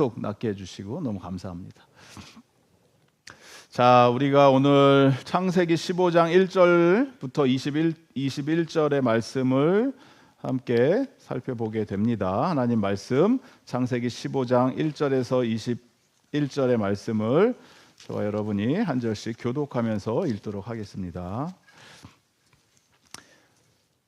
계속 낫게 해주시고 너무 감사합니다. 자, 우리가 오늘 창세기 15장 1절부터 21절의 말씀을 함께 살펴보게 됩니다. 하나님 말씀 창세기 15장 1절에서 21절의 말씀을 저와 여러분이 한 절씩 교독하면서 읽도록 하겠습니다.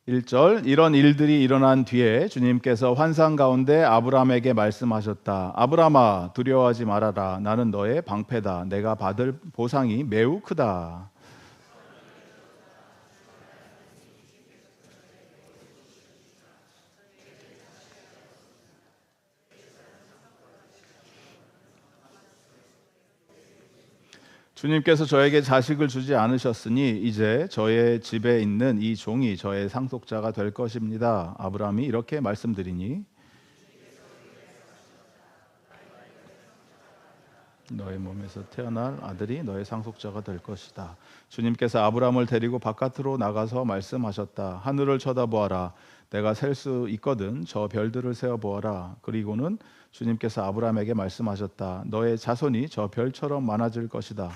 1절, 이런 일들이 일어난 뒤에 주님께서 환상 가운데 아브라함에게 말씀하셨다. 아브라함아, 두려워하지 말아라. 나는 너의 방패다. 내가 받을 보상이 매우 크다. 주님께서 저에게 자식을 주지 않으셨으니 이제 저의 집에 있는 이 종이 저의 상속자가 될 것입니다. 아브라함이 이렇게 말씀드리니 너의 몸에서 태어날 아들이 너의 상속자가 될 것이다. 주님께서 아브라함을 데리고 바깥으로 나가서 말씀하셨다. 하늘을 쳐다보아라. 내가 셀 수 있거든 저 별들을 세어보아라. 그리고는 주님께서 아브라함에게 말씀하셨다. 너의 자손이 저 별처럼 많아질 것이다.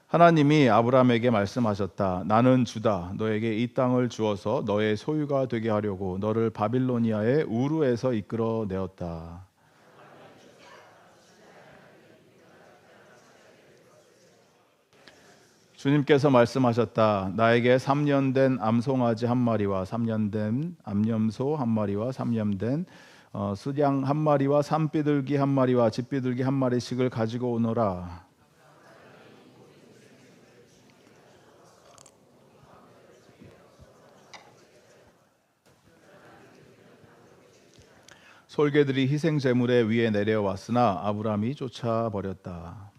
하나님이 아브라함에게 말씀하셨다. 나는 주다. 너에게 이 땅을 주어서 너의 소유가 되게 하려고 너를 바빌로니아의 우르에서 이끌어내었다. 주님께서 말씀하셨다. 나에게 3년 된 암송아지 한 마리와 3년 된 암염소 한 마리와 3년 된 수양 한 마리와 산비둘기 한 마리와 집비둘기 한 마리씩을 가지고 오너라. 솔개들이 희생 제물에 위에 내려왔으나 아브라함이 쫓아버렸다.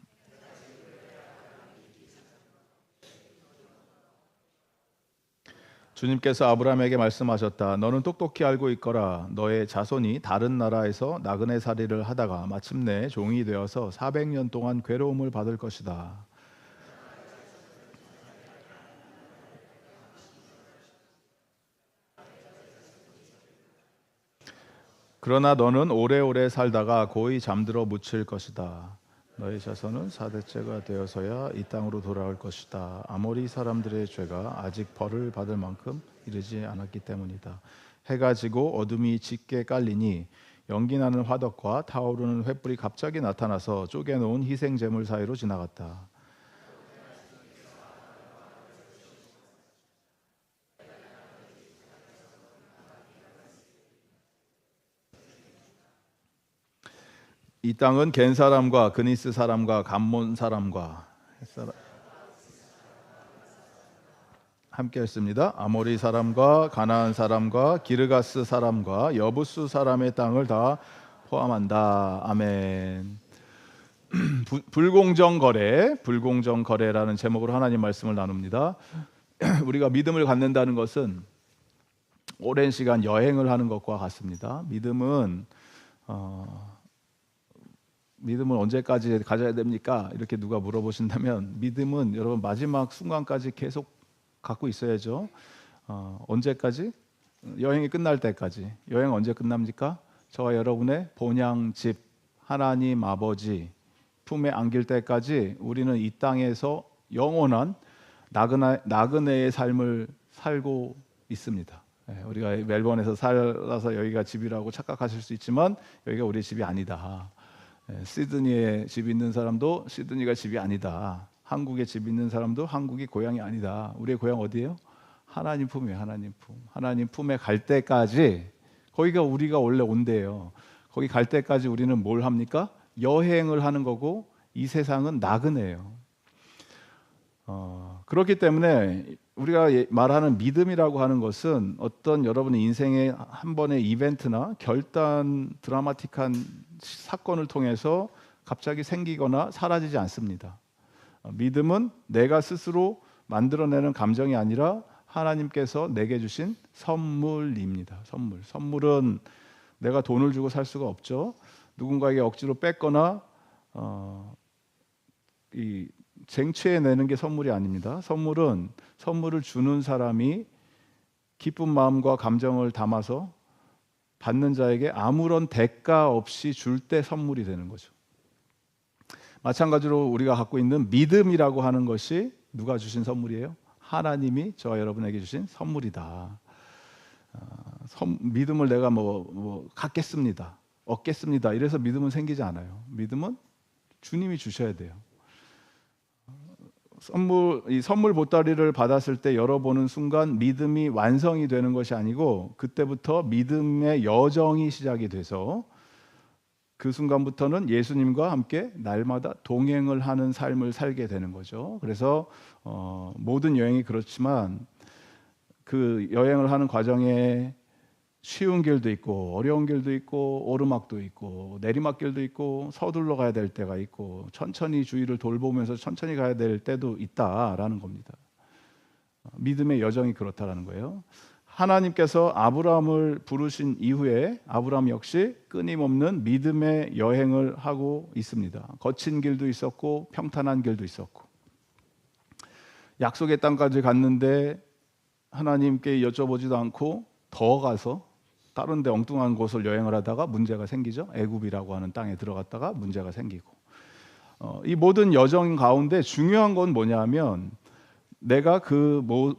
주님께서 아브라함에게 말씀하셨다. 너는 똑똑히 알고 있거라. 너의 자손이 다른 나라에서 나그네 살이를 하다가 마침내 종이 되어서 400년 동안 괴로움을 받을 것이다. 그러나 너는 오래오래 살다가 고이 잠들어 묻힐 것이다. 너의 자손은 4대째가 되어서야 이 땅으로 돌아올 것이다. 아모리 사람들의 죄가 아직 벌을 받을 만큼 이르지 않았기 때문이다. 해가 지고 어둠이 짙게 깔리니 연기나는 화덕과 타오르는 횃불이 갑자기 나타나서 쪼개놓은 희생 제물 사이로 지나갔다. 이 땅은 겐 사람과 그니스 사람과 감몬 사람과 함께 했습니다. 아모리 사람과 가나안 사람과 기르가스 사람과 여부스 사람의 땅을 다 포함한다. 아멘. 불공정 거래라는 제목으로 하나님 말씀을 나눕니다. 우리가 믿음을 갖는다는 것은 오랜 시간 여행을 하는 것과 같습니다. 믿음은 언제까지 가져야 됩니까? 이렇게 누가 물어보신다면 믿음은 여러분 마지막 순간까지 계속 갖고 있어야죠. 언제까지? 여행이 끝날 때까지. 여행 언제 끝납니까? 저와 여러분의 본향집 하나님 아버지 품에 안길 때까지 우리는 이 땅에서 영원한 나그네의 삶을 살고 있습니다. 우리가 멜번에서 살아서 여기가 집이라고 착각하실 수 있지만 여기가 우리 집이 아니다. 시드니에 집 있는 사람도 시드니가 집이 아니다. 한국에 집 있는 사람도 한국이 고향이 아니다. 우리의 고향 어디예요? 하나님 품이에요. 하나님 품에 갈 때까지 거기가 우리가 원래 온대요. 거기 갈 때까지 우리는 뭘 합니까? 여행을 하는 거고 이 세상은 나그네예요. 그렇기 때문에 우리가 말하는 믿음이라고 하는 것은 어떤 여러분의 인생의 한 번의 이벤트나 결단 드라마틱한 사건을 통해서 갑자기 생기거나 사라지지 않습니다. 믿음은 내가 스스로 만들어내는 감정이 아니라 하나님께서 내게 주신 선물입니다. 선물은 내가 돈을 주고 살 수가 없죠. 누군가에게 억지로 뺏거나 이 쟁취해내는 게 선물이 아닙니다. 선물을 주는 사람이 기쁜 마음과 감정을 담아서 받는 자에게 아무런 대가 없이 줄 때 선물이 되는 거죠. 마찬가지로 우리가 갖고 있는 믿음이라고 하는 것이 누가 주신 선물이에요? 하나님이 저와 여러분에게 주신 선물이다. 믿음을 내가 갖겠습니다, 얻겠습니다, 이래서 믿음은 생기지 않아요. 믿음은 주님이 주셔야 돼요. 이 선물 보따리를 받았을 때 열어보는 순간 믿음이 완성이 되는 것이 아니고, 그때부터 믿음의 여정이 시작이 돼서 그 순간부터는 예수님과 함께 날마다 동행을 하는 삶을 살게 되는 거죠. 그래서 모든 여행이 그렇지만 그 여행을 하는 과정에 쉬운 길도 있고 어려운 길도 있고 오르막도 있고 내리막길도 있고 서둘러 가야 될 때가 있고 천천히 주위를 돌보면서 천천히 가야 될 때도 있다라는 겁니다. 믿음의 여정이 그렇다라는 거예요. 하나님께서 아브라함을 부르신 이후에 아브라함 역시 끊임없는 믿음의 여행을 하고 있습니다. 거친 길도 있었고 평탄한 길도 있었고, 약속의 땅까지 갔는데 하나님께 여쭤보지도 않고 더 가서 다른 데 엉뚱한 곳을 여행을 하다가 문제가 생기죠. 애굽이라고 하는 땅에 들어갔다가 문제가 생기고, 이 모든 여정 가운데 중요한 건 뭐냐면 내가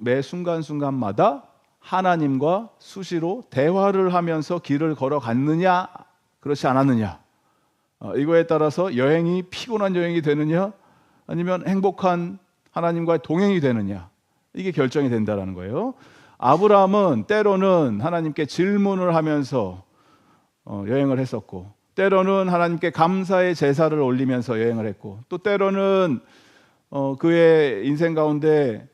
매 순간순간마다 하나님과 수시로 대화를 하면서 길을 걸어갔느냐 그렇지 않았느냐, 이거에 따라서 여행이 피곤한 여행이 되느냐 아니면 행복한 하나님과의 동행이 되느냐, 이게 결정이 된다는 거예요. 아브라함은 때로는 하나님께 질문을 하면서 여행을 했었고, 때로는 하나님께 감사의 제사를 올리면서 여행을 했고, 또 때로는 그의 인생 가운데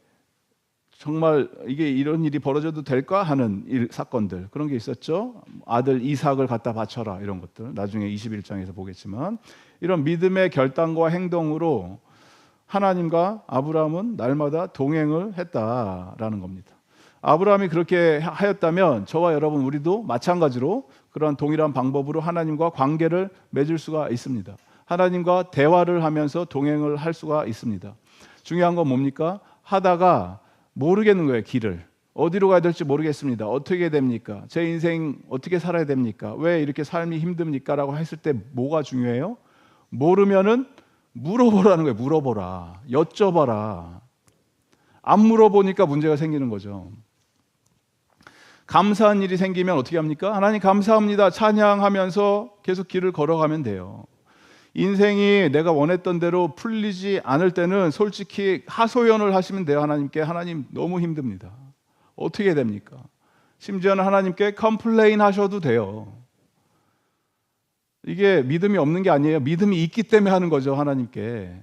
정말 이게 이런 일이 벌어져도 될까 하는 사건들, 그런 게 있었죠. 아들 이삭을 갖다 바쳐라, 이런 것들 나중에 21장에서 보겠지만, 이런 믿음의 결단과 행동으로 하나님과 아브라함은 날마다 동행을 했다라는 겁니다. 아브라함이 그렇게 하였다면 저와 여러분 우리도 마찬가지로 그런 동일한 방법으로 하나님과 관계를 맺을 수가 있습니다. 하나님과 대화를 하면서 동행을 할 수가 있습니다. 중요한 건 뭡니까? 하다가 모르겠는 거예요. 길을 어디로 가야 될지 모르겠습니다. 어떻게 됩니까? 제 인생 어떻게 살아야 됩니까? 왜 이렇게 삶이 힘듭니까? 라고 했을 때 뭐가 중요해요? 모르면은 물어보라는 거예요. 물어보라, 여쭤봐라. 안 물어보니까 문제가 생기는 거죠. 감사한 일이 생기면 어떻게 합니까? 하나님 감사합니다 찬양하면서 계속 길을 걸어가면 돼요. 인생이 내가 원했던 대로 풀리지 않을 때는 솔직히 하소연을 하시면 돼요. 하나님께. 하나님 너무 힘듭니다. 어떻게 됩니까? 심지어는 하나님께 컴플레인 하셔도 돼요. 이게 믿음이 없는 게 아니에요. 믿음이 있기 때문에 하는 거죠. 하나님께.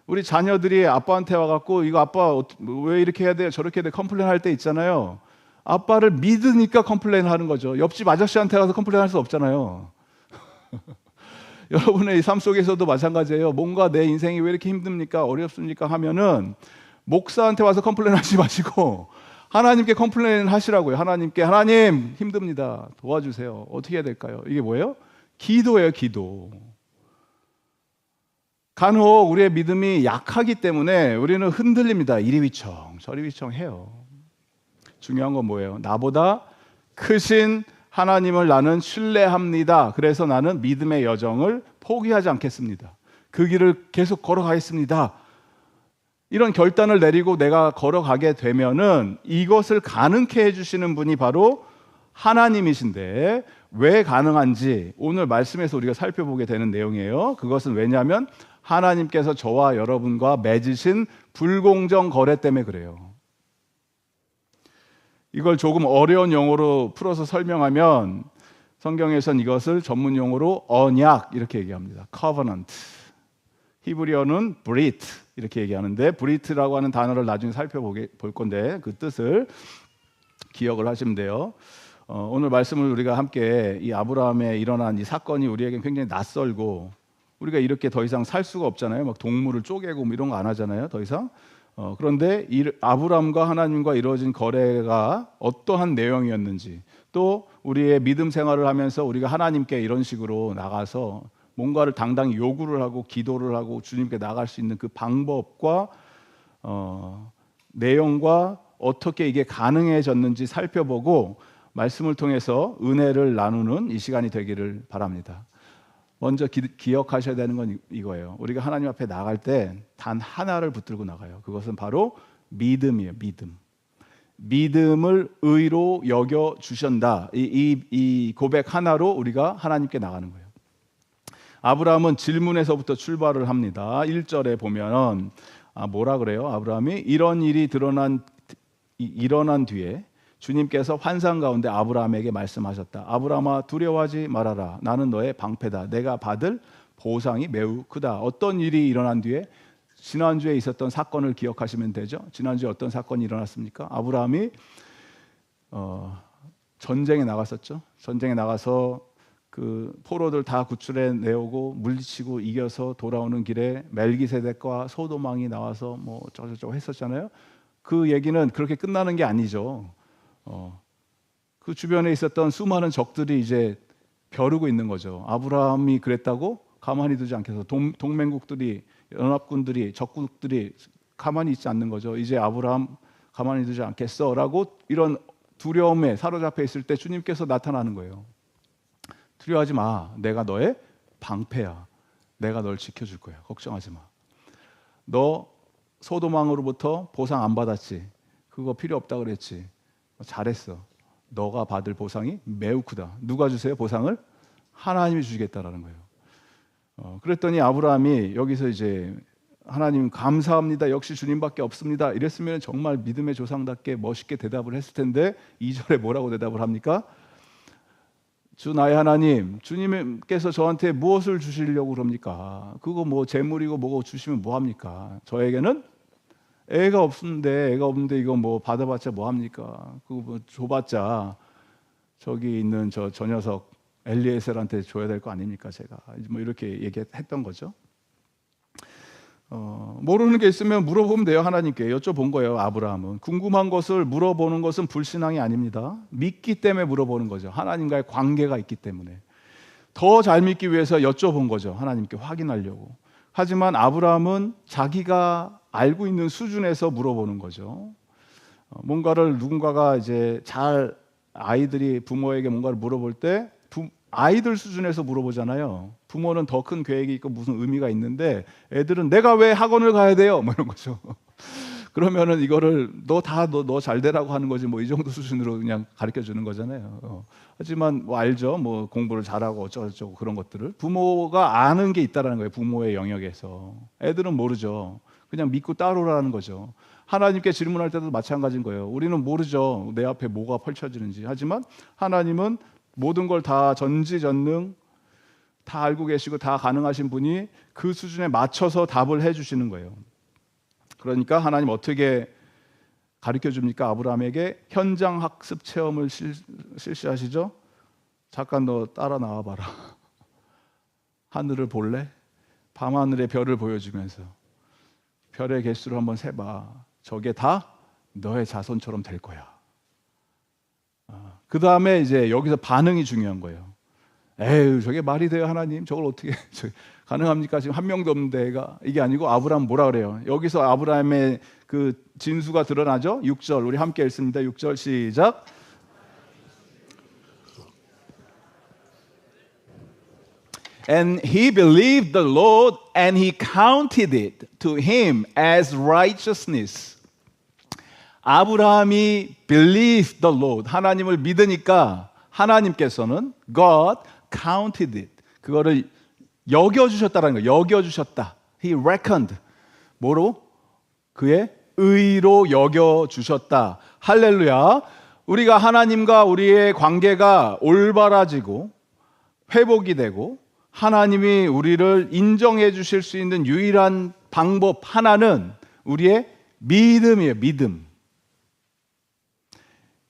우리 자녀들이 아빠한테 와갖고 이거 아빠 왜 이렇게 해야 돼요? 저렇게 해야 돼? 컴플레인 할 때 있잖아요. 아빠를 믿으니까 컴플레인 하는 거죠. 옆집 아저씨한테 가서 컴플레인 할 수 없잖아요. 여러분의 삶 속에서도 마찬가지예요. 뭔가 내 인생이 왜 이렇게 힘듭니까? 어렵습니까? 하면은 목사한테 와서 컴플레인 하지 마시고 하나님께 컴플레인 하시라고요. 하나님께, 하나님 힘듭니다. 도와주세요. 어떻게 해야 될까요? 이게 뭐예요? 기도예요. 기도. 간혹 우리의 믿음이 약하기 때문에 우리는 흔들립니다. 이리 위청 저리 위청 해요. 중요한 건 뭐예요? 나보다 크신 하나님을 나는 신뢰합니다. 그래서 나는 믿음의 여정을 포기하지 않겠습니다. 그 길을 계속 걸어가겠습니다. 이런 결단을 내리고 내가 걸어가게 되면은 이것을 가능케 해주시는 분이 바로 하나님이신데, 왜 가능한지 오늘 말씀에서 우리가 살펴보게 되는 내용이에요. 그것은 왜냐하면 하나님께서 저와 여러분과 맺으신 불공정 거래 때문에 그래요. 이걸 조금 어려운 용어로 풀어서 설명하면 성경에서는 이것을 전문 용어로 언약 이렇게 얘기합니다. covenant. 히브리어는 브리트 이렇게 얘기하는데, 브리트라고 하는 단어를 나중에 살펴볼 건데 그 뜻을 기억을 하시면 돼요. 오늘 말씀을 우리가 함께 이 아브라함에 일어난 이 사건이 우리에게 굉장히 낯설고, 우리가 이렇게 더 이상 살 수가 없잖아요. 막 동물을 쪼개고 이런 거 안 하잖아요. 더 이상. 그런데 아브라함과 하나님과 이루어진 거래가 어떠한 내용이었는지, 또 우리의 믿음 생활을 하면서 우리가 하나님께 이런 식으로 나가서 뭔가를 당당히 요구를 하고 기도를 하고 주님께 나갈 수 있는 그 방법과 내용과 어떻게 이게 가능해졌는지 살펴보고 말씀을 통해서 은혜를 나누는 이 시간이 되기를 바랍니다. 먼저 기억하셔야 되는 건 이거예요. 우리가 하나님 앞에 나갈 때 단 하나를 붙들고 나가요. 그것은 바로 믿음이에요. 믿음을 의로 여겨 주신다. 이 고백 하나로 우리가 하나님께 나가는 거예요. 아브라함은 질문에서부터 출발을 합니다. 1절에 보면 뭐라 그래요? 아브라함이 이런 일이 일어난 뒤에 주님께서 환상 가운데 아브라함에게 말씀하셨다. 아브라함아 두려워하지 말아라. 나는 너의 방패다. 내가 받을 보상이 매우 크다. 어떤 일이 일어난 뒤에 지난주에 있었던 사건을 기억하시면 되죠. 지난주에 어떤 사건이 일어났습니까? 아브라함이 전쟁에 나갔었죠. 전쟁에 나가서 그 포로들 다 구출해 내오고 물리치고 이겨서 돌아오는 길에 멜기세덱과 소도망이 나와서 뭐 저저저 했었잖아요. 그 얘기는 그렇게 끝나는 게 아니죠. 그 주변에 있었던 수많은 적들이 이제 벼르고 있는 거죠. 아브라함이 그랬다고 가만히 두지 않겠어. 동맹국들이, 연합군들이, 적국들이 가만히 있지 않는 거죠. 이제 아브라함 가만히 두지 않겠어라고 이런 두려움에 사로잡혀 있을 때 주님께서 나타나는 거예요. 두려워하지 마. 내가 너의 방패야. 내가 널 지켜줄 거야. 걱정하지 마. 너 소돔왕으로부터 보상 안 받았지? 그거 필요 없다 그랬지? 잘했어. 너가 받을 보상이 매우 크다. 누가 주세요? 보상을? 하나님이 주시겠다라는 거예요. 그랬더니 아브라함이 여기서 이제 하나님 감사합니다. 역시 주님밖에 없습니다. 이랬으면 정말 믿음의 조상답게 멋있게 대답을 했을 텐데 2절에 뭐라고 대답을 합니까? 주 나의 하나님, 주님께서 저한테 무엇을 주시려고 그럽니까? 그거 뭐 재물이고 뭐고 주시면 뭐합니까? 저에게는 애가 없는데 이거 뭐 받아봤자 뭐합니까? 그거 뭐 줘봤자 저기 있는 저 녀석 엘리에셀한테 줘야 될 거 아닙니까? 제가 뭐 이렇게 얘기했던 거죠. 모르는 게 있으면 물어보면 돼요. 하나님께 여쭤본 거예요. 아브라함은 궁금한 것을 물어보는 것은 불신앙이 아닙니다. 믿기 때문에 물어보는 거죠. 하나님과의 관계가 있기 때문에 더 잘 믿기 위해서 여쭤본 거죠. 하나님께 확인하려고. 하지만 아브라함은 자기가 알고 있는 수준에서 물어보는 거죠. 뭔가를 누군가가 이제 아이들이 부모에게 뭔가를 물어볼 때 아이들 수준에서 물어보잖아요. 부모는 더 큰 계획이 있고 무슨 의미가 있는데 애들은 내가 왜 학원을 가야 돼요? 뭐 이런 거죠. 그러면은 이거를 너 잘 되라고 하는 거지 뭐 이 정도 수준으로 그냥 가르쳐 주는 거잖아요. 하지만 뭐 알죠. 뭐 공부를 잘하고 어쩌고저쩌고 그런 것들을 부모가 아는 게 있다라는 거예요. 부모의 영역에서. 애들은 모르죠. 그냥 믿고 따르라는 거죠. 하나님께 질문할 때도 마찬가지인 거예요. 우리는 모르죠. 내 앞에 뭐가 펼쳐지는지. 하지만 하나님은 모든 걸 다 전지전능 다 알고 계시고 다 가능하신 분이 그 수준에 맞춰서 답을 해주시는 거예요. 그러니까 하나님 어떻게 가르쳐 줍니까? 아브라함에게 현장 학습 체험을 실시하시죠. 잠깐 너 따라 나와봐라. 하늘을 볼래? 밤하늘의 별을 보여주면서 별의 개수를 한번 세봐. 저게 다 너의 자손처럼 될 거야. 그 다음에 이제 여기서 반응이 중요한 거예요. 에휴, 저게 말이 돼요, 하나님? 저걸 어떻게 가능합니까? 지금 한 명도 없는데 이게 아니고 아브라함 뭐라 그래요? 여기서 아브라함의 그 진수가 드러나죠? 6절 우리 함께 읽습니다. 6절 시작. And he believed the Lord and he counted it to him as righteousness. 아브라함이 believed the Lord, 하나님을 믿으니까 하나님께서는 God counted it, 그거를 여겨주셨다라는 거예요. 여겨주셨다. He reckoned. 뭐로? 그의 의로 여겨주셨다. 할렐루야. 우리가 하나님과 우리의 관계가 올바라지고 회복이 되고 하나님이 우리를 인정해 주실 수 있는 유일한 방법 하나는 우리의 믿음이에요. 믿음.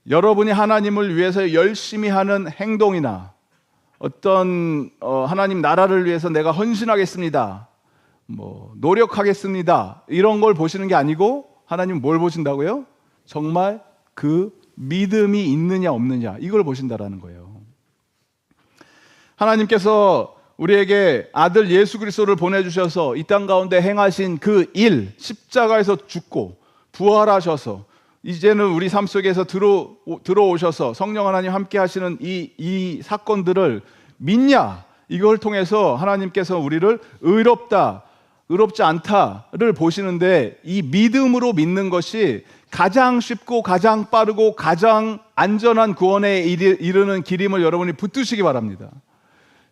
여러분이 하나님을 위해서 열심히 하는 행동이나 어떤 하나님 나라를 위해서 내가 헌신하겠습니다, 뭐 노력하겠습니다, 이런 걸 보시는 게 아니고 하나님 뭘 보신다고요? 정말 그 믿음이 있느냐 없느냐, 이걸 보신다라는 거예요. 하나님께서 우리에게 아들 예수 그리스도를 보내주셔서 이 땅 가운데 행하신 그 일, 십자가에서 죽고 부활하셔서 이제는 우리 삶 속에서 들어오셔서 성령 하나님 함께 하시는 이 사건들을 믿냐? 이걸 통해서 하나님께서 우리를 의롭지 않다를 보시는데, 이 믿음으로 믿는 것이 가장 쉽고 가장 빠르고 가장 안전한 구원에 이르는 길임을 여러분이 붙드시기 바랍니다.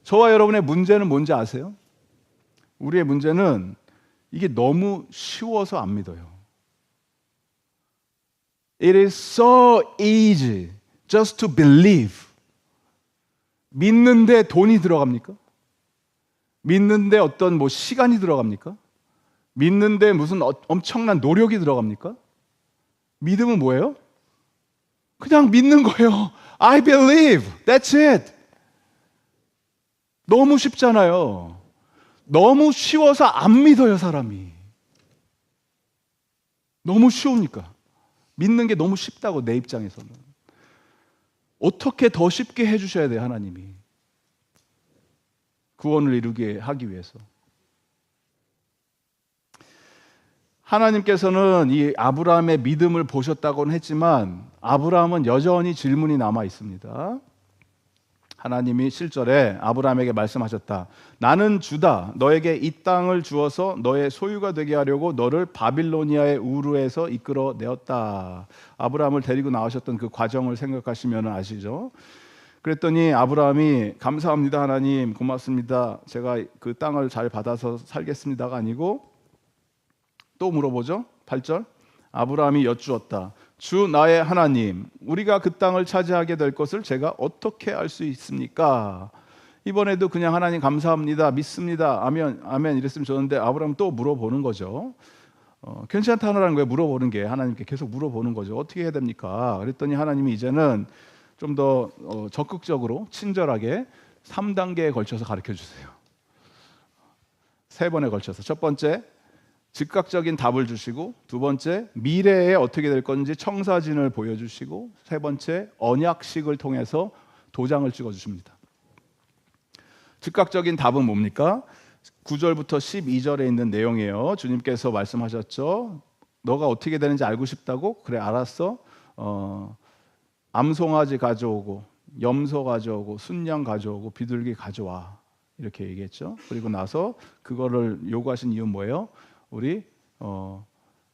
저와 여러분의 문제는 뭔지 아세요? 우리의 문제는 이게 너무 쉬워서 안 믿어요. It is so easy just to believe. 믿는데 돈이 들어갑니까? 믿는데 어떤 시간이 들어갑니까? 믿는데 무슨 엄청난 노력이 들어갑니까? 믿음은 뭐예요? 그냥 믿는 거예요. I believe. That's it. 너무 쉽잖아요. 너무 쉬워서 안 믿어요, 사람이. 너무 쉬우니까. 믿는 게 너무 쉽다고, 내 입장에서는. 어떻게 더 쉽게 해주셔야 돼요, 하나님이. 구원을 이루게 하기 위해서. 하나님께서는 이 아브라함의 믿음을 보셨다고는 했지만 아브라함은 여전히 질문이 남아 있습니다. 하나님이 7절에 아브라함에게 말씀하셨다. 나는 주다. 너에게 이 땅을 주어서 너의 소유가 되게 하려고 너를 바빌로니아의 우르에서 이끌어 내었다. 아브라함을 데리고 나오셨던 그 과정을 생각하시면 아시죠? 그랬더니 아브라함이 감사합니다 하나님, 고맙습니다, 제가 그 땅을 잘 받아서 살겠습니다가 아니고 또 물어보죠. 8절 아브라함이 여쭈었다. 주 나의 하나님, 우리가 그 땅을 차지하게 될 것을 제가 어떻게 알 수 있습니까? 이번에도 그냥 하나님 감사합니다, 믿습니다, 아멘, 아멘 이랬으면 좋은데 아브라함 또 물어보는 거죠. 괜찮다는 거예요. 물어보는 게, 하나님께 계속 물어보는 거죠. 어떻게 해야 됩니까? 그랬더니 하나님이 이제는 좀 더 적극적으로 친절하게 3단계에 걸쳐서 가르쳐 주세요. 3번에 걸쳐서. 첫 번째, 즉각적인 답을 주시고, 두 번째, 미래에 어떻게 될 건지 청사진을 보여주시고, 세 번째, 언약식을 통해서 도장을 찍어주십니다. 즉각적인 답은 뭡니까? 9절부터 12절에 있는 내용이에요. 주님께서 말씀하셨죠. 너가 어떻게 되는지 알고 싶다고? 그래, 알았어. 암송아지 가져오고, 염소 가져오고, 순양 가져오고, 비둘기 가져와. 이렇게 얘기했죠. 그리고 나서 그거를 요구하신 이유는 뭐예요? 우리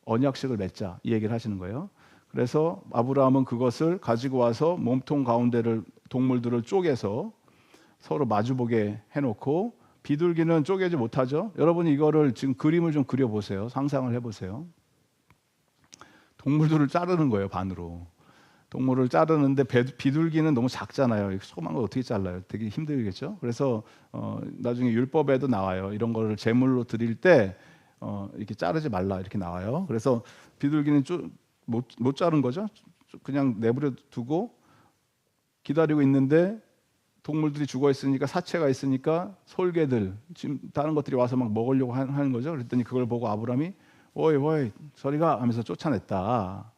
언약식을 맺자, 이 얘기를 하시는 거예요. 그래서 아브라함은 그것을 가지고 와서 몸통 가운데를 동물들을 쪼개서 서로 마주보게 해놓고, 비둘기는 쪼개지 못하죠. 여러분이 이거를 지금 그림을 좀 그려보세요. 상상을 해보세요. 동물들을 자르는 거예요, 반으로. 동물을 자르는데 비둘기는 너무 작잖아요. 조그만 걸 어떻게 잘라요? 되게 힘들겠죠. 그래서 나중에 율법에도 나와요. 이런 거를 제물로 드릴 때 이렇게 자르지 말라, 이렇게 나와요. 그래서 비둘기는 못 자른 거죠. 그냥 내버려 두고 기다리고 있는데 동물들이 죽어 있으니까, 사체가 있으니까 솔개들, 지금 다른 것들이 와서 막 먹으려고 하는 거죠. 그랬더니 그걸 보고 아브라함이 오이 저리 가 하면서 쫓아냈다.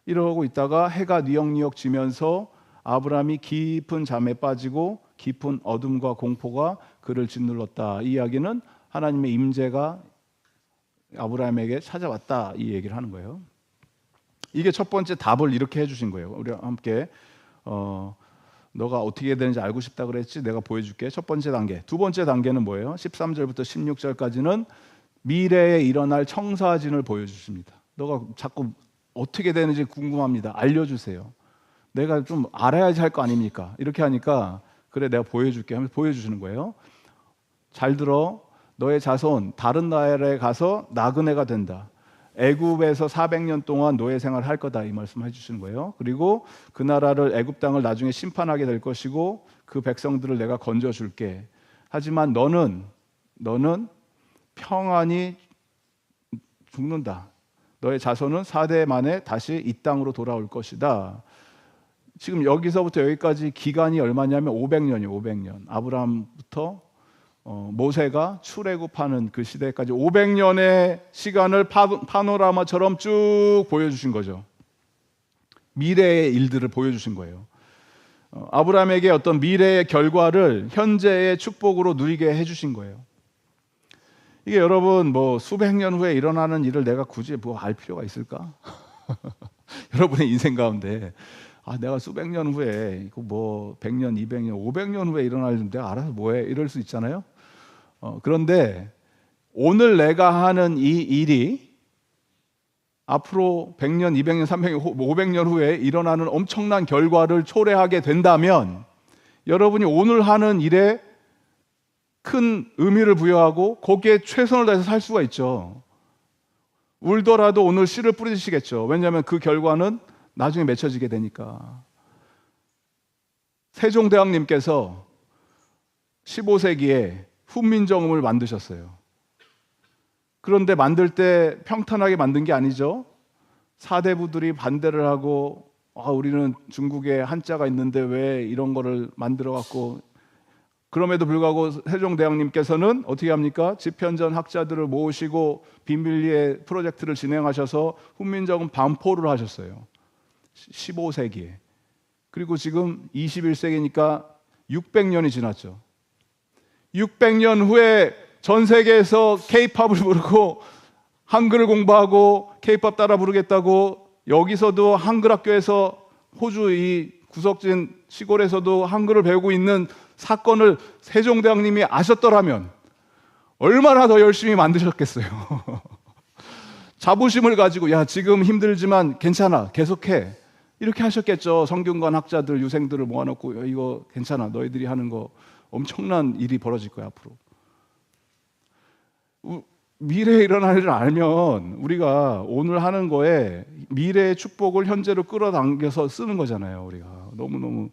이러고 있다가 해가 뉘역뉘역 지면서 아브라함이 깊은 잠에 빠지고 깊은 어둠과 공포가 그를 짓눌렀다. 이 이야기는 하나님의 임재가 아브라함에게 찾아왔다, 이 얘기를 하는 거예요. 이게 첫 번째 답을 이렇게 해주신 거예요. 우리 함께 너가 어떻게 되는지 알고 싶다 그랬지, 내가 보여줄게. 첫 번째 단계. 두 번째 단계는 뭐예요? 13절부터 16절까지는 미래에 일어날 청사진을 보여주십니다. 너가 자꾸 어떻게 되는지 궁금합니다, 알려주세요. 내가 좀 알아야지 할 거 아닙니까? 이렇게 하니까 그래, 내가 보여줄게 하면서 보여주시는 거예요. 잘 들어. 너의 자손 다른 나라에 가서 나그네가 된다. 애굽에서 400년 동안 노예 생활을 할 거다, 이 말씀 해주시는 거예요. 그리고 그 나라를, 애굽 땅을 나중에 심판하게 될 것이고 그 백성들을 내가 건져줄게. 하지만 너는 평안히 죽는다. 너의 자손은 4대 만에 다시 이 땅으로 돌아올 것이다. 지금 여기서부터 여기까지 기간이 얼마냐면 500년이에요. 500년. 아브라함부터 모세가 출애굽하는 그 시대까지 500년의 시간을 파노라마처럼 쭉 보여주신 거죠. 미래의 일들을 보여주신 거예요. 아브라함에게 어떤 미래의 결과를 현재의 축복으로 누리게 해주신 거예요. 이게 여러분, 수백 년 후에 일어나는 일을 내가 굳이 알 필요가 있을까? 여러분의 인생 가운데 내가 수백 년 후에 이거 뭐 100년, 200년, 500년 후에 일어날 일 내가 알아서 뭐해 이럴 수 있잖아요. 그런데 오늘 내가 하는 이 일이 앞으로 100년, 200년, 300년, 500년 후에 일어나는 엄청난 결과를 초래하게 된다면 여러분이 오늘 하는 일에 큰 의미를 부여하고 거기에 최선을 다해서 살 수가 있죠. 울더라도 오늘 씨를 뿌리시겠죠. 왜냐하면 그 결과는 나중에 맺혀지게 되니까. 세종대왕님께서 15세기에 훈민정음을 만드셨어요. 그런데 만들 때 평탄하게 만든 게 아니죠. 사대부들이 반대를 하고 우리는 중국에 한자가 있는데 왜 이런 거를 만들어 갖고, 그럼에도 불구하고 세종대왕님께서는 어떻게 합니까? 집현전 학자들을 모으시고 비밀리에 프로젝트를 진행하셔서 훈민정음 반포를 하셨어요. 15세기에. 그리고 지금 21세기니까 600년이 지났죠. 600년 후에 전 세계에서 K-팝을 부르고 한글을 공부하고 K-팝 따라 부르겠다고, 여기서도 한글 학교에서 호주 이 구석진 시골에서도 한글을 배우고 있는 사건을 세종대왕님이 아셨더라면 얼마나 더 열심히 만드셨겠어요. 자부심을 가지고 지금 힘들지만 괜찮아, 계속해, 이렇게 하셨겠죠. 성균관 학자들, 유생들을 모아놓고 이거 괜찮아, 너희들이 하는 거 엄청난 일이 벌어질 거야 앞으로. 미래에 일어날 일을 알면 우리가 오늘 하는 거에 미래의 축복을 현재로 끌어당겨서 쓰는 거잖아요. 우리가 너무너무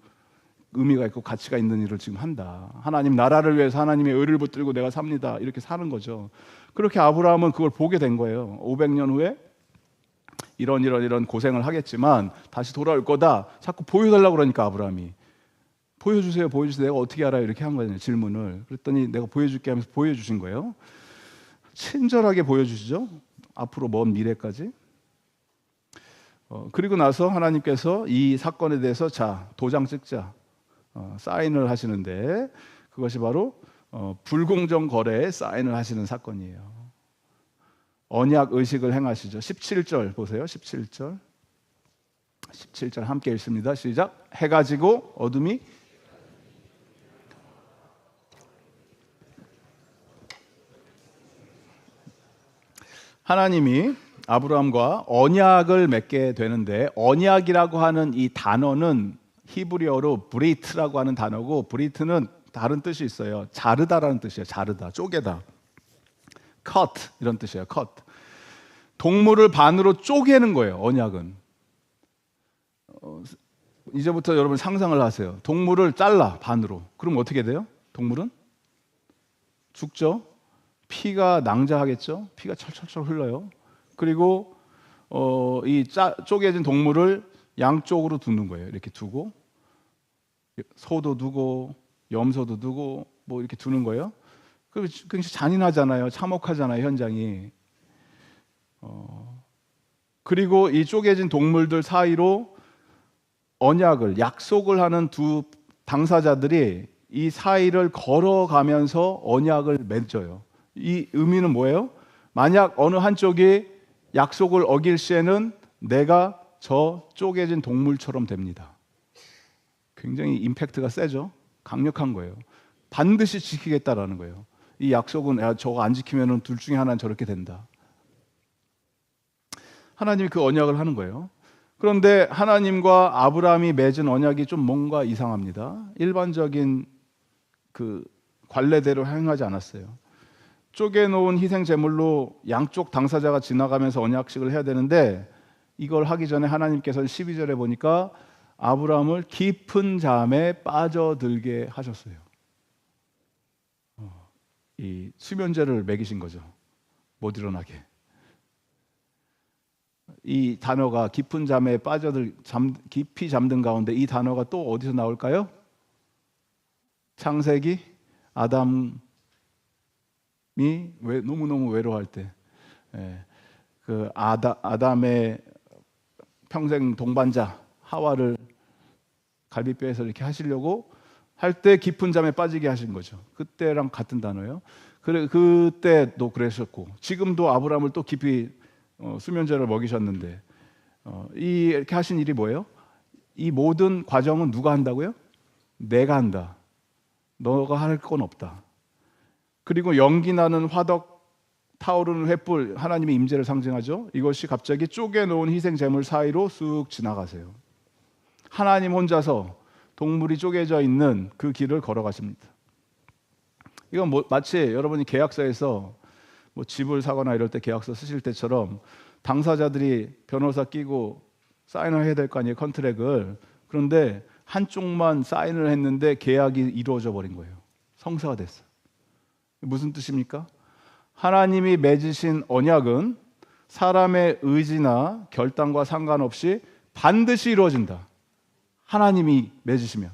의미가 있고 가치가 있는 일을 지금 한다. 하나님 나라를 위해서 하나님의 의를 붙들고 내가 삽니다. 이렇게 사는 거죠. 그렇게 아브라함은 그걸 보게 된 거예요. 500년 후에 이런 고생을 하겠지만 다시 돌아올 거다. 자꾸 보여달라고 그러니까 아브라함이 보여주세요. 내가 어떻게 알아요? 이렇게 한 거예요. 질문을. 그랬더니 내가 보여줄게 하면서 보여주신 거예요. 친절하게 보여주시죠. 앞으로 먼 미래까지. 그리고 나서 하나님께서 이 사건에 대해서 도장 찍자, 사인을 하시는데, 그것이 바로 불공정 거래에 사인을 하시는 사건이에요. 언약 의식을 행하시죠. 17절 보세요. 17절 함께 읽습니다. 시작. 해가 지고 어둠이 하나님이 아브라함과 언약을 맺게 되는데, 언약이라고 하는 이 단어는 히브리어로 브리트라고 하는 단어고, 브리트는 다른 뜻이 있어요. 자르다라는 뜻이에요. 자르다, 쪼개다. cut 이런 뜻이에요. cut. 동물을 반으로 쪼개는 거예요. 언약은. 이제부터 여러분 상상을 하세요. 동물을 잘라 반으로. 그럼 어떻게 돼요? 동물은 죽죠. 피가 낭자하겠죠. 피가 철철철 흘러요. 그리고 이 쪼개진 동물을 양쪽으로 두는 거예요. 이렇게 두고 소도 두고 염소도 두고 뭐 이렇게 두는 거예요. 굉장히 잔인하잖아요. 참혹하잖아요, 현장이. 그리고 이 쪼개진 동물들 사이로 언약을, 약속을 하는 두 당사자들이 이 사이를 걸어가면서 언약을 맺어요. 이 의미는 뭐예요? 만약 어느 한쪽이 약속을 어길 시에는 내가 저 쪼개진 동물처럼 됩니다. 굉장히 임팩트가 세죠? 강력한 거예요. 반드시 지키겠다라는 거예요. 이 약속은 저거 안 지키면 둘 중에 하나는 저렇게 된다. 하나님이 그 언약을 하는 거예요. 그런데 하나님과 아브라함이 맺은 언약이 좀 뭔가 이상합니다. 일반적인 그 관례대로 행하지 않았어요. 쪼개놓은 희생 제물로 양쪽 당사자가 지나가면서 언약식을 해야 되는데, 이걸 하기 전에 하나님께서는 12절에 보니까 아브라함을 깊은 잠에 빠져들게 하셨어요. 이 수면제를 먹이신 거죠. 못 일어나게. 이 단어가 깊은 잠에 깊이 잠든 가운데, 이 단어가 또 어디서 나올까요? 창세기 아담이 너무너무 외로워할 때, 그 아담의 평생 동반자 하와를 갈비뼈에서 이렇게 하시려고 할 때 깊은 잠에 빠지게 하신 거죠. 그때랑 같은 단어예요. 그때도 그러셨고, 지금도 아브라함을 또 깊이 수면제를 먹이셨는데, 이렇게 하신 일이 뭐예요? 이 모든 과정은 누가 한다고요? 내가 한다. 너가 할 건 없다. 그리고 연기 나는 화덕, 타오르는 횃불, 하나님의 임재를 상징하죠. 이것이 갑자기 쪼개놓은 희생 제물 사이로 쑥 지나가세요. 하나님 혼자서 동물이 쪼개져 있는 그 길을 걸어가십니다. 이건 마치 여러분이 계약서에서 집을 사거나 이럴 때 계약서 쓰실 때처럼 당사자들이 변호사 끼고 사인을 해야 될 거 아니에요, 컨트랙을. 그런데 한쪽만 사인을 했는데 계약이 이루어져 버린 거예요. 성사가 됐어요. 무슨 뜻입니까? 하나님이 맺으신 언약은 사람의 의지나 결단과 상관없이 반드시 이루어진다. 하나님이 맺으시면.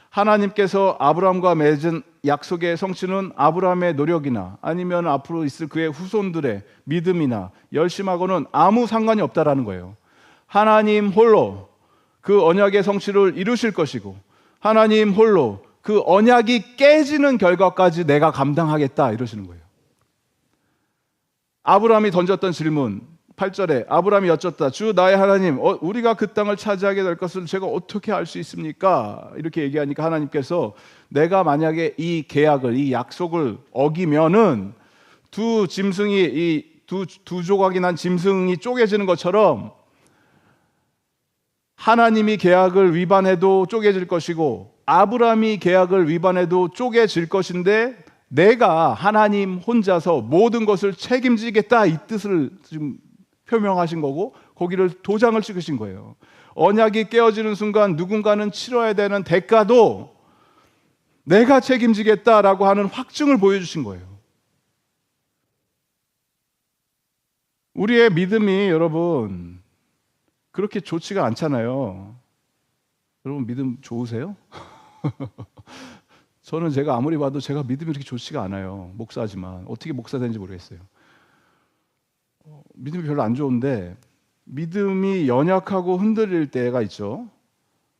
하나님께서 아브라함과 맺은 약속의 성취는 아브라함의 노력이나 아니면 앞으로 있을 그의 후손들의 믿음이나 열심하고는 아무 상관이 없다라는 거예요. 하나님 홀로 그 언약의 성취를 이루실 것이고 하나님 홀로 그 언약이 깨지는 결과까지 내가 감당하겠다 이러시는 거예요. 아브라함이 던졌던 질문 8절에 아브라함이 여쭙다. 주 나의 하나님, 우리가 그 땅을 차지하게 될 것을 제가 어떻게 알 수 있습니까? 이렇게 얘기하니까 하나님께서 내가 만약에 이 계약을, 이 약속을 어기면은 두 짐승이, 이 두 조각이 난 짐승이 쪼개지는 것처럼 하나님이 계약을 위반해도 쪼개질 것이고 아브라함이 계약을 위반해도 쪼개질 것인데 내가 하나님 혼자서 모든 것을 책임지겠다 이 뜻을 지금 표명하신 거고 거기를 도장을 찍으신 거예요. 언약이 깨어지는 순간 누군가는 치러야 되는 대가도 내가 책임지겠다라고 하는 확증을 보여주신 거예요. 우리의 믿음이 여러분 그렇게 좋지가 않잖아요. 여러분 믿음 좋으세요? 저는 제가 아무리 봐도 제가 믿음이 그렇게 좋지가 않아요. 목사지만 어떻게 목사 되는지 모르겠어요. 믿음이 별로 안 좋은데 믿음이 연약하고 흔들릴 때가 있죠.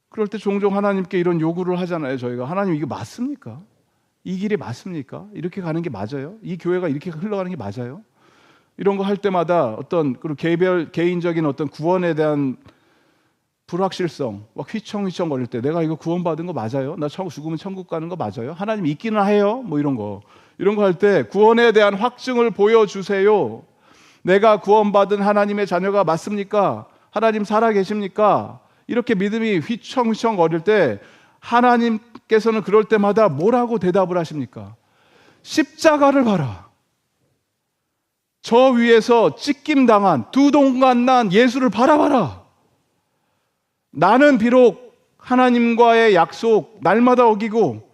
그럴 때 종종 하나님께 이런 요구를 하잖아요. 저희가 하나님 이게 맞습니까? 이 길이 맞습니까? 이렇게 가는 게 맞아요? 이 교회가 이렇게 흘러가는 게 맞아요? 이런 거 할 때마다 어떤 개인적인 어떤 구원에 대한 불확실성, 막 휘청휘청 거릴 때 내가 이거 구원받은 거 맞아요? 나 죽으면 천국 가는 거 맞아요? 하나님 있기는 해요? 뭐 이런 거 할 때 구원에 대한 확증을 보여주세요. 내가 구원받은 하나님의 자녀가 맞습니까? 하나님 살아 계십니까? 이렇게 믿음이 휘청휘청 거릴 때 하나님께서는 그럴 때마다 뭐라고 대답을 하십니까? 십자가를 봐라. 저 위에서 찢김당한 두 동간 난 예수를 바라봐라. 나는 비록 하나님과의 약속 날마다 어기고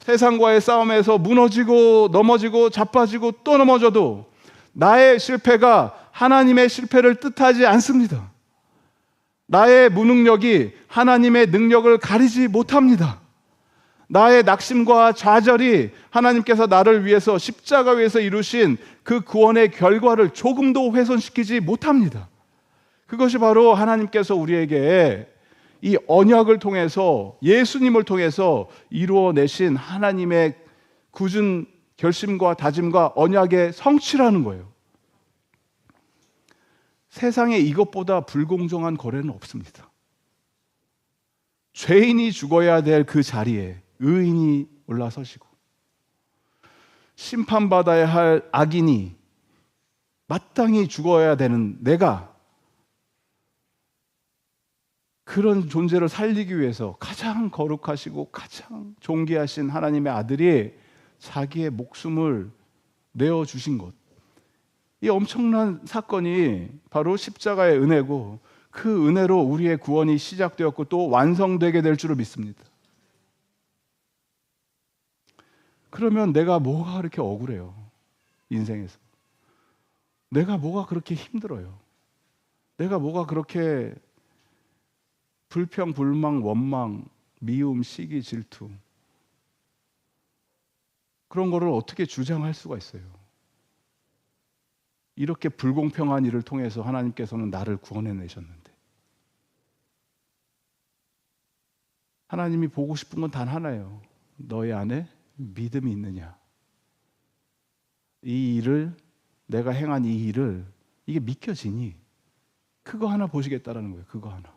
세상과의 싸움에서 무너지고 넘어지고 자빠지고 또 넘어져도 나의 실패가 하나님의 실패를 뜻하지 않습니다. 나의 무능력이 하나님의 능력을 가리지 못합니다. 나의 낙심과 좌절이 하나님께서 나를 위해서 십자가 위에서 이루신 그 구원의 결과를 조금도 훼손시키지 못합니다. 그것이 바로 하나님께서 우리에게 이 언약을 통해서 예수님을 통해서 이루어내신 하나님의 굳은 결심과 다짐과 언약의 성취라는 거예요. 세상에 이것보다 불공정한 거래는 없습니다. 죄인이 죽어야 될 그 자리에 의인이 올라서시고 심판받아야 할 악인이 마땅히 죽어야 되는 내가 그런 존재를 살리기 위해서 가장 거룩하시고 가장 존귀하신 하나님의 아들이 자기의 목숨을 내어주신 것, 이 엄청난 사건이 바로 십자가의 은혜고 그 은혜로 우리의 구원이 시작되었고 또 완성되게 될 줄을 믿습니다. 그러면 내가 뭐가 그렇게 억울해요? 인생에서 내가 뭐가 그렇게 힘들어요? 내가 뭐가 그렇게 불평, 불망, 원망, 미움, 시기, 질투 그런 거를 어떻게 주장할 수가 있어요? 이렇게 불공평한 일을 통해서 하나님께서는 나를 구원해내셨는데 하나님이 보고 싶은 건 단 하나예요. 너희 안에 믿음이 있느냐? 이 일을 내가 행한 이 일을 이게 믿겨지니? 그거 하나 보시겠다라는 거예요. 그거 하나.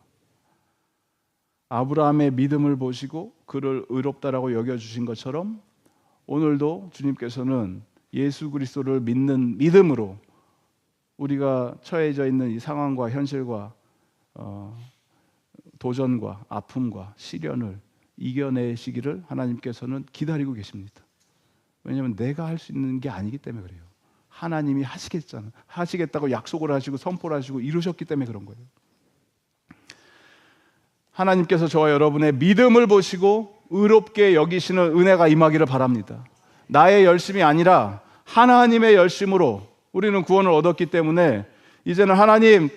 아브라함의 믿음을 보시고 그를 의롭다라고 여겨주신 것처럼 오늘도 주님께서는 예수 그리스도를 믿는 믿음으로 우리가 처해져 있는 이 상황과 현실과 도전과 아픔과 시련을 이겨내시기를 하나님께서는 기다리고 계십니다. 왜냐하면 내가 할 수 있는 게 아니기 때문에 그래요. 하나님이 하시겠다고 약속을 하시고 선포를 하시고 이루셨기 때문에 그런 거예요. 하나님께서 저와 여러분의 믿음을 보시고 의롭게 여기시는 은혜가 임하기를 바랍니다. 나의 열심이 아니라 하나님의 열심으로 우리는 구원을 얻었기 때문에 이제는 하나님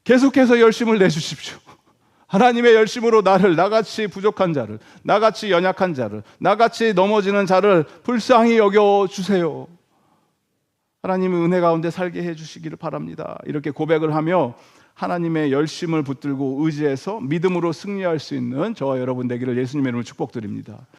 계속해서 열심을 내주십시오. 하나님의 열심으로 나같이 부족한 자를, 나같이 연약한 자를, 나같이 넘어지는 자를 불쌍히 여겨주세요. 하나님의 은혜 가운데 살게 해주시기를 바랍니다. 이렇게 고백을 하며 하나님의 열심을 붙들고 의지해서 믿음으로 승리할 수 있는 저와 여러분 되기를 예수님의 이름으로 축복드립니다.